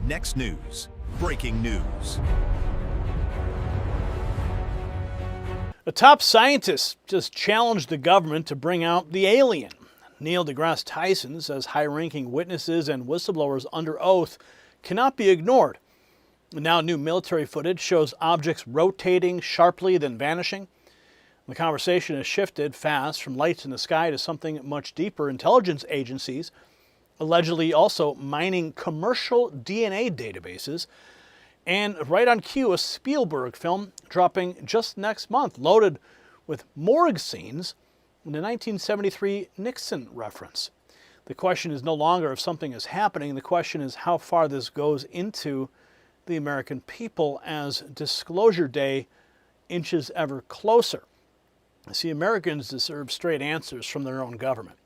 Next news. Breaking news. A top scientist just challenged the government to bring out the alien. Neil deGrasse Tyson says high-ranking witnesses and whistleblowers under oath cannot be ignored. Now new military footage shows objects rotating sharply, then vanishing. The conversation has shifted fast from lights in the sky to something much deeper. Intelligence agencies allegedly also mining commercial DNA databases. And right on cue, a Spielberg film dropping just next month, loaded with morgue scenes and the 1973 Nixon reference. The question is no longer if something is happening. The question is how far this goes into the American people as Disclosure Day inches ever closer. See, Americans deserve straight answers from their own government.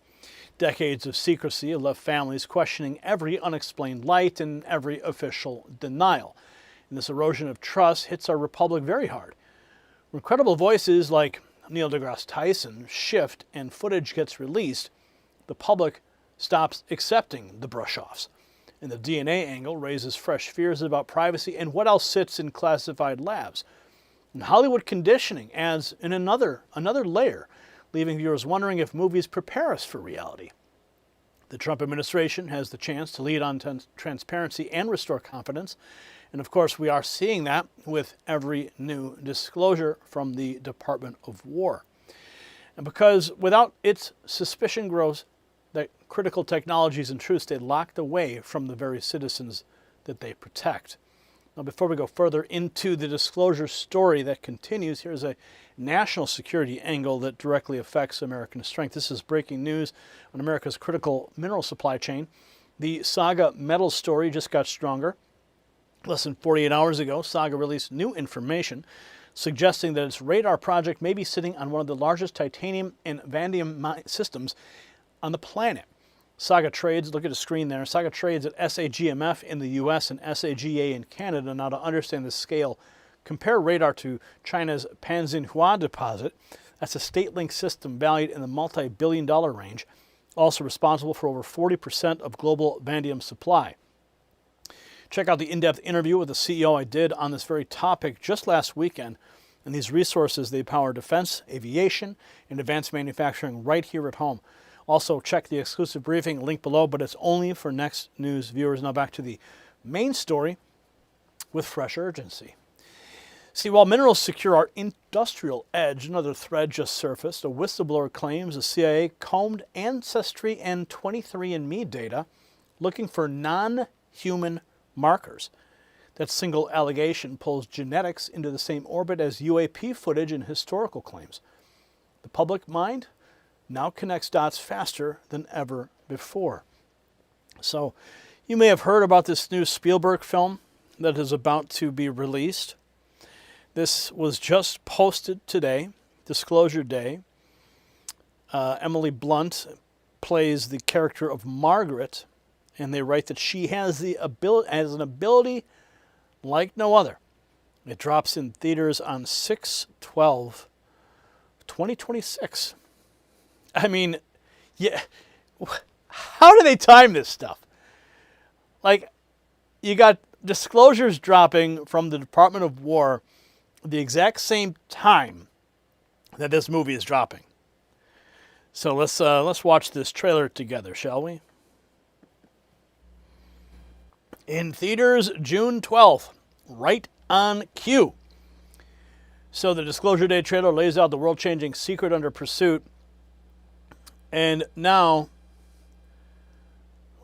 Decades of secrecy have left families questioning every unexplained light and every official denial. And this erosion of trust hits our republic very hard. When credible voices like Neil deGrasse Tyson shift and footage gets released, the public stops accepting the brush-offs. And the DNA angle raises fresh fears about privacy and what else sits in classified labs. And Hollywood conditioning adds in another layer, leaving viewers wondering if movies prepare us for reality. The Trump administration has the chance to lead on transparency and restore confidence. And of course, we are seeing that with every new disclosure from the Department of War. And because without its suspicion grows that critical technologies and truths stay locked away from the very citizens that they protect. Now, before we go further into the disclosure story that continues, here's a national security angle that directly affects American strength. This is breaking news on America's critical mineral supply chain. The SAGA metal story just got stronger. Less than 48 hours ago, SAGA released new information suggesting that its radar project may be sitting on one of the largest titanium and vanadium systems on the planet. SAGA trades, look at the screen there, SAGA trades at SAGMF in the US and SAGA in Canada. Now, to understand the scale, compare radar to China's Panxinhua deposit. That's a state-linked system valued in the multi-billion-dollar range, also responsible for over 40% of global vanadium supply. Check out the in-depth interview with the CEO I did on this very topic just last weekend. And these resources, they power defense, aviation, and advanced manufacturing right here at home. Also, check the exclusive briefing link below, but it's only for Next News viewers. Now back to the main story with fresh urgency. See, while minerals secure our industrial edge, another thread just surfaced. A whistleblower claims the CIA combed Ancestry and 23andMe data looking for non-human markers. That single allegation pulls genetics into the same orbit as UAP footage and historical claims. The public mind now connects dots faster than ever before. So, you may have heard about this new Spielberg film that is about to be released. This was just posted today, Disclosure Day. Emily Blunt plays the character of Margaret, and they write that she has an ability like no other. It drops in theaters on 6/12/2026. I mean, yeah, how do they time this stuff? Like, you got disclosures dropping from the Department of War the exact same time that this movie is dropping. So let's watch this trailer together, shall we? In theaters, June 12th, right on cue. So the Disclosure Day trailer lays out the world-changing secret under pursuit. And now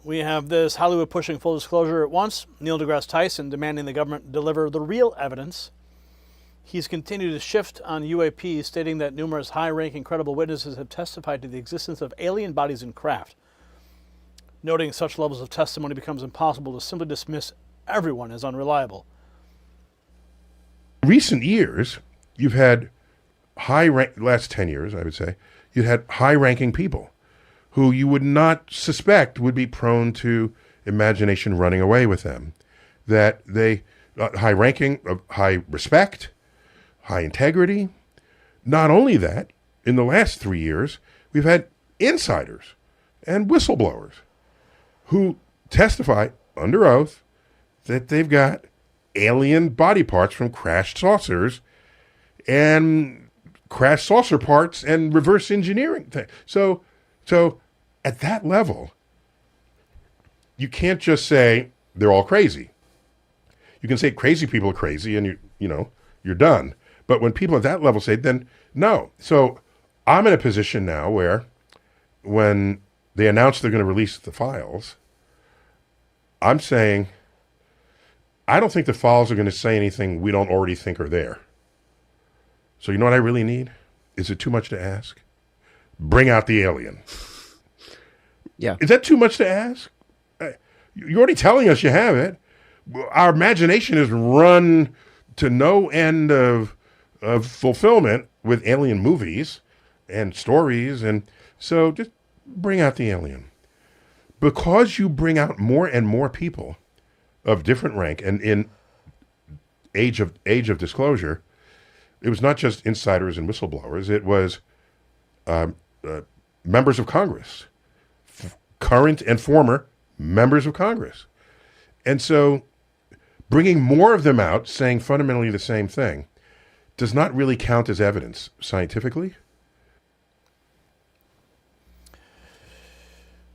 we have this Hollywood pushing full disclosure at once. Neil deGrasse Tyson demanding the government deliver the real evidence. He's continued to shift on UAPs, stating that numerous high-ranking credible witnesses have testified to the existence of alien bodies in craft. Noting such levels of testimony becomes impossible to simply dismiss everyone as unreliable. In recent years, you've had last 10 years, I would say, you had high-ranking people who you would not suspect would be prone to imagination running away with them. That they, high-ranking, high respect, high integrity. Not only that, in the last 3 years, we've had insiders and whistleblowers who testify under oath that they've got alien body parts from crashed saucers and crashed saucer parts and reverse engineering. So at that level, you can't just say they're all crazy. You can say crazy people are crazy and you're done. But when people at that level say, then no. So I'm in a position now where when they announce they're going to release the files, I'm saying, I don't think the files are going to say anything we don't already think are there. So you know what I really need? Is it too much to ask? Bring out the alien. Yeah. Is that too much to ask? You're already telling us you have it. Our imagination is run to no end of fulfillment with alien movies and stories. And so just bring out the alien. Because you bring out more and more people of different rank and in age of disclosure, it was not just insiders and whistleblowers. It was members of Congress, current and former members of Congress. And so bringing more of them out saying fundamentally the same thing does not really count as evidence scientifically.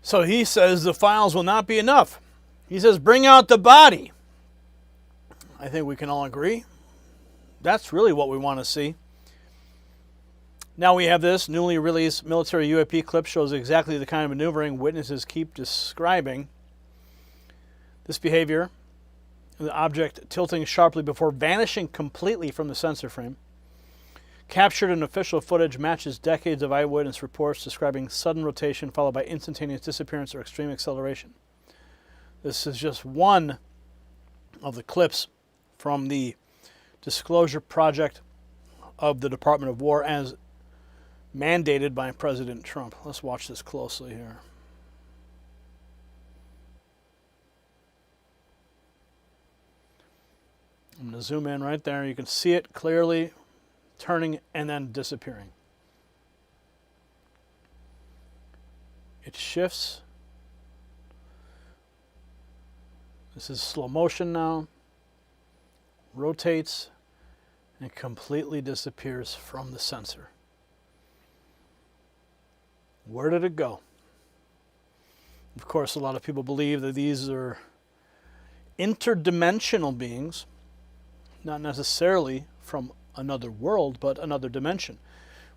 So he says the files will not be enough. He says bring out the body. I think we can all agree. That's really what we want to see. Now we have this newly released military UAP clip shows exactly the kind of maneuvering witnesses keep describing. This behavior, the object tilting sharply before vanishing completely from the sensor frame, captured in official footage, matches decades of eyewitness reports describing sudden rotation followed by instantaneous disappearance or extreme acceleration. This is just one of the clips from the disclosure project of the Department of War as mandated by President Trump. Let's watch this closely here. I'm going to zoom in right there. You can see it clearly turning and then disappearing. It shifts. This is slow motion now. Rotates and completely disappears from the sensor. Where did it go? Of course, a lot of people believe that these are interdimensional beings, not necessarily from another world, but another dimension.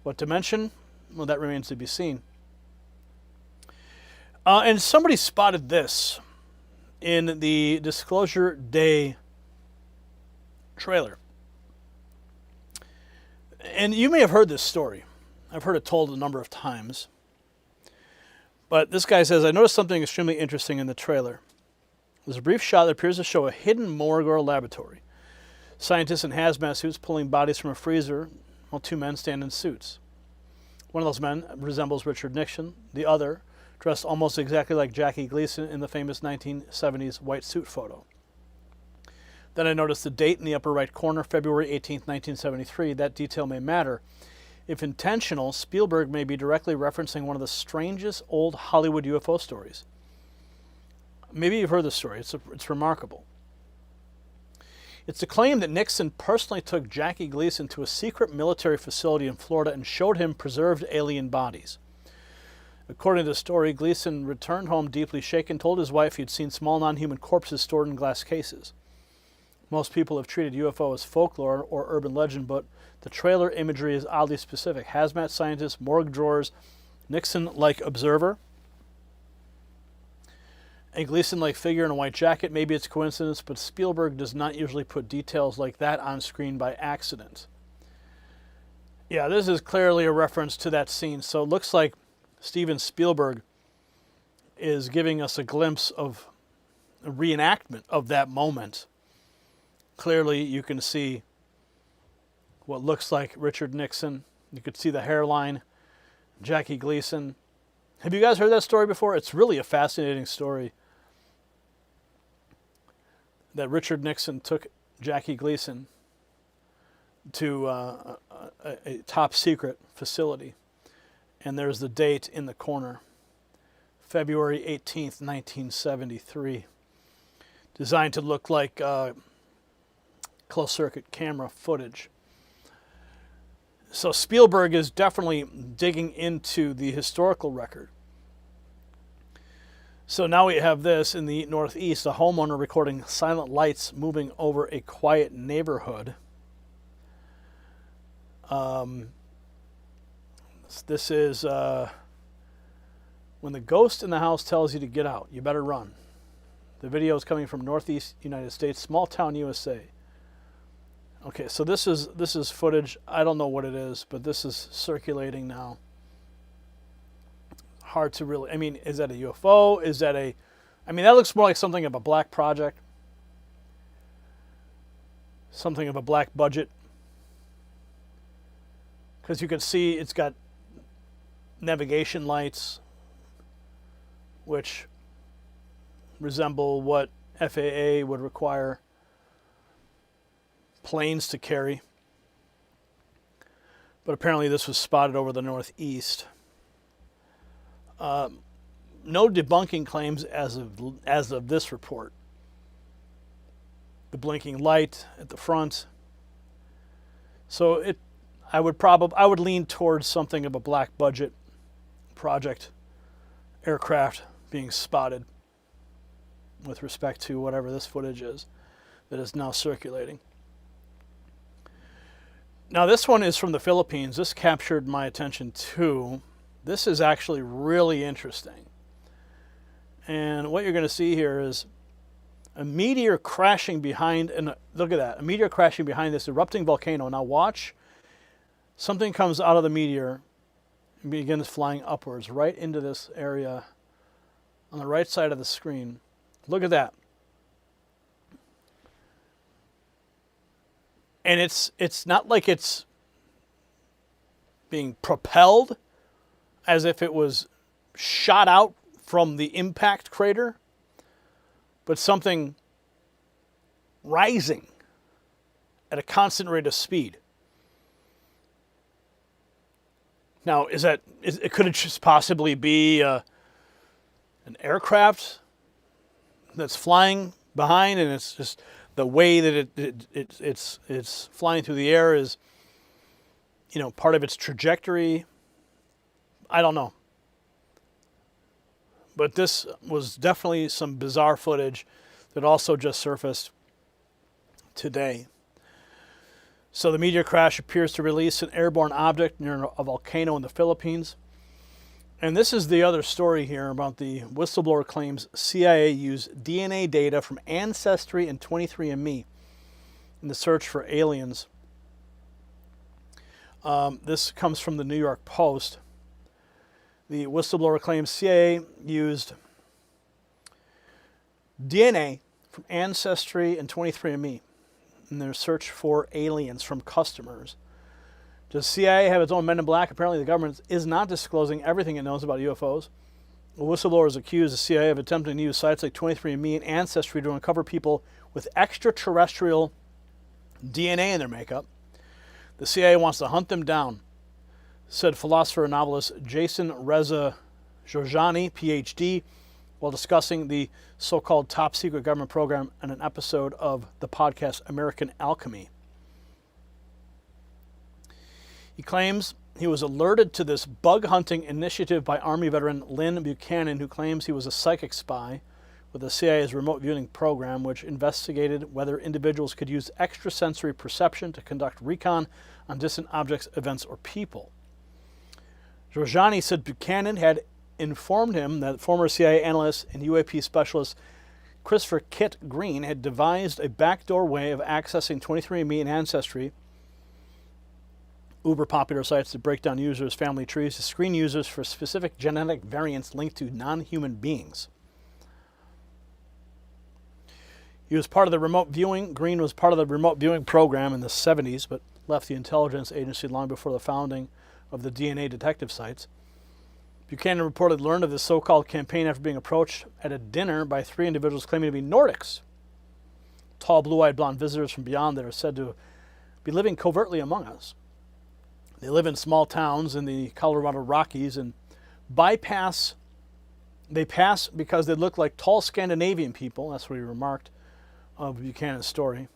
What dimension? Well, that remains to be seen. And somebody spotted this in the Disclosure Day trailer. And you may have heard this story. I've heard it told a number of times. But this guy says, I noticed something extremely interesting in the trailer. There's a brief shot that appears to show a hidden morgue or laboratory. Scientists in hazmat suits pulling bodies from a freezer while two men stand in suits. One of those men resembles Richard Nixon. The other, dressed almost exactly like Jackie Gleason in the famous 1970s white suit photo. Then I noticed the date in the upper right corner, February 18th, 1973. That detail may matter. If intentional, Spielberg may be directly referencing one of the strangest old Hollywood UFO stories. Maybe you've heard this story. It's remarkable. It's the claim that Nixon personally took Jackie Gleason to a secret military facility in Florida and showed him preserved alien bodies. According to the story, Gleason returned home deeply shaken, told his wife he'd seen small non-human corpses stored in glass cases. Most people have treated UFO as folklore or urban legend, but the trailer imagery is oddly specific. Hazmat scientists, morgue drawers, Nixon-like observer, a Gleason-like figure in a white jacket. Maybe it's coincidence, but Spielberg does not usually put details like that on screen by accident. Yeah, this is clearly a reference to that scene. So it looks like Steven Spielberg is giving us a glimpse of a reenactment of that moment. Clearly, you can see what looks like Richard Nixon. You could see the hairline, Jackie Gleason. Have you guys heard that story before? It's really a fascinating story. That Richard Nixon took Jackie Gleason to a top secret facility. And there's the date in the corner, February 18th, 1973. designed to look like closed-circuit camera footage. So Spielberg is definitely digging into the historical record. So now we have this in the Northeast, a homeowner recording silent lights moving over a quiet neighborhood. This is when the ghost in the house tells you to get out, you better run. The video is coming from Northeast United States, small town USA. Okay, so this is footage. I don't know what it is, but this is circulating now. Hard to really, I mean, is that a UFO? Is that a, I mean, that looks more like something of a black project. Something of a black budget. Because you can see it's got navigation lights, which resemble what FAA would require planes to carry. But apparently this was spotted over the Northeast. No debunking claims as of this report. The blinking light at the front. So I would lean towards something of a black budget project aircraft being spotted with respect to whatever this footage is that is now circulating. Now this one is from the Philippines. This captured my attention too. This is actually really interesting. And what you're going to see here is a meteor crashing behind, and look at that, a meteor crashing behind this erupting volcano. Now watch, something comes out of the meteor and begins flying upwards right into this area on the right side of the screen. Look at that. And it's not like it's being propelled as if it was shot out from the impact crater, but something rising at a constant rate of speed. Now, could it just possibly be an aircraft that's flying behind, and it's just the way that it's flying through the air is, part of its trajectory? I don't know. But this was definitely some bizarre footage that also just surfaced today. So the meteor crash appears to release an airborne object near a volcano in the Philippines. And this is the other story here about the whistleblower claims CIA used DNA data from Ancestry and 23andMe in the search for aliens. This comes from the New York Post. The whistleblower claims CIA used DNA from Ancestry and 23andMe in their search for aliens from customers. Does CIA have its own Men in Black? Apparently the government is not disclosing everything it knows about UFOs. The whistleblowers accused the CIA of attempting to use sites like 23andMe and Ancestry to uncover people with extraterrestrial DNA in their makeup. The CIA wants to hunt them down, said philosopher and novelist Jason Reza Georgiani, PhD, while discussing the so-called top-secret government program in an episode of the podcast American Alchemy. He claims he was alerted to this bug-hunting initiative by Army veteran Lynn Buchanan, who claims he was a psychic spy with the CIA's remote viewing program, which investigated whether individuals could use extrasensory perception to conduct recon on distant objects, events, or people. Georgiani said Buchanan had informed him that former CIA analyst and UAP specialist Christopher Kit Green had devised a backdoor way of accessing 23andMe and Ancestry, uber popular sites that break down users' family trees to screen users for specific genetic variants linked to non-human beings. He was part of the remote viewing. Green was part of the remote viewing program in the 70s, but left the intelligence agency long before the founding of the DNA detective sites. Buchanan reportedly learned of this so-called campaign after being approached at a dinner by three individuals claiming to be Nordics. Tall, blue-eyed, blonde visitors from beyond that are said to be living covertly among us. They live in small towns in the Colorado Rockies and pass because they look like tall Scandinavian people, that's what he remarked, of Buchanan's story.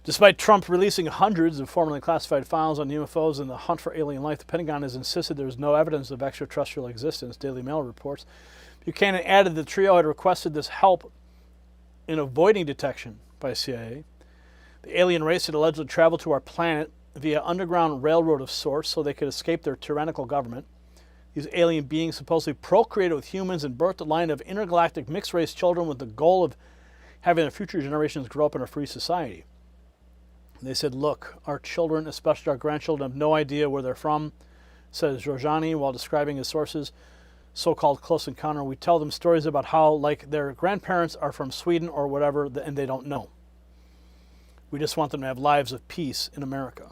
Despite Trump releasing hundreds of formerly classified files on UFOs and the hunt for alien life, the Pentagon has insisted there is no evidence of extraterrestrial existence, Daily Mail reports. Buchanan added the trio had requested this help in avoiding detection by CIA. The alien race had allegedly traveled to our planet via underground railroad of sorts so they could escape their tyrannical government. These alien beings supposedly procreated with humans and birthed a line of intergalactic mixed-race children with the goal of having their future generations grow up in a free society. They said, look, our children, especially our grandchildren, have no idea where they're from, says Giorgiani while describing his sources' so-called close encounter. We tell them stories about how, like, their grandparents are from Sweden or whatever, and they don't know. We just want them to have lives of peace in America.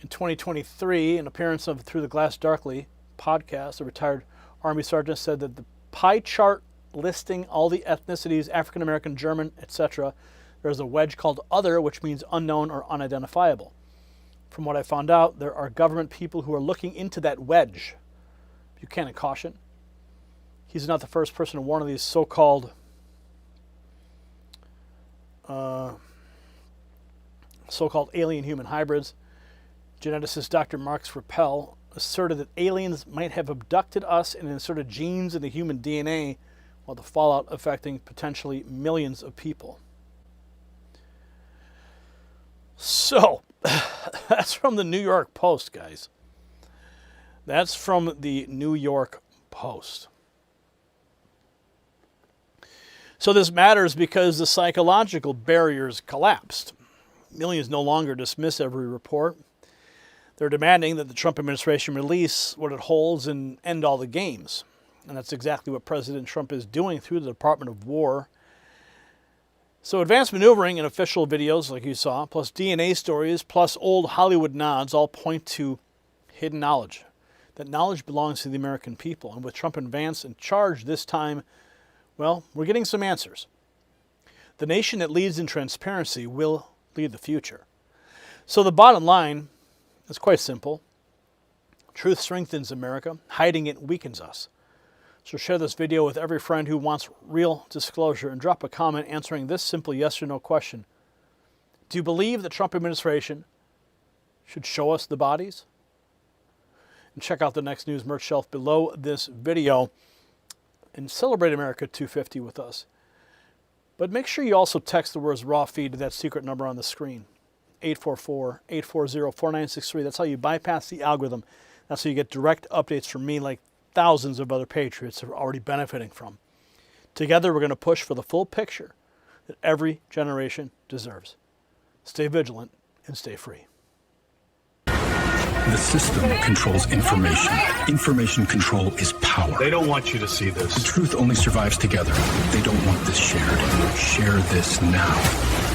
In 2023, an appearance of Through the Glass Darkly podcast, a retired Army sergeant said that the pie chart listing all the ethnicities, African American, German, etc., there's a wedge called Other, which means unknown or unidentifiable. From what I found out, there are government people who are looking into that wedge. Buchanan caution. He's not the first person to warn of these so-called alien human hybrids. Geneticist Dr. Marx Rappel asserted that aliens might have abducted us and inserted genes into human DNA, while the fallout affecting potentially millions of people. So, that's from the New York Post, guys. That's from the New York Post. So this matters because the psychological barriers collapsed. Millions no longer dismiss every report. They're demanding that the Trump administration release what it holds and end all the games. And that's exactly what President Trump is doing through the Department of War. So advanced maneuvering and official videos, like you saw, plus DNA stories, plus old Hollywood nods all point to hidden knowledge. That knowledge belongs to the American people. And with Trump and Vance in charge this time, well, we're getting some answers. The nation that leads in transparency will lead the future. So the bottom line is quite simple. Truth strengthens America. Hiding it weakens us. So share this video with every friend who wants real disclosure and drop a comment answering this simple yes or no question. Do you believe the Trump administration should show us the bodies? And check out the next news merch shelf below this video and celebrate America 250 with us. But make sure you also text the words raw feed to that secret number on the screen. 844-840-4963. That's how you bypass the algorithm. That's how you get direct updates from me like thousands of other patriots are already benefiting from. Together, we're going to push for the full picture that every generation deserves. Stay vigilant and stay free. The system controls information. Information control is power. They don't want you to see this. Truth only survives together. They don't want this shared. Share this now.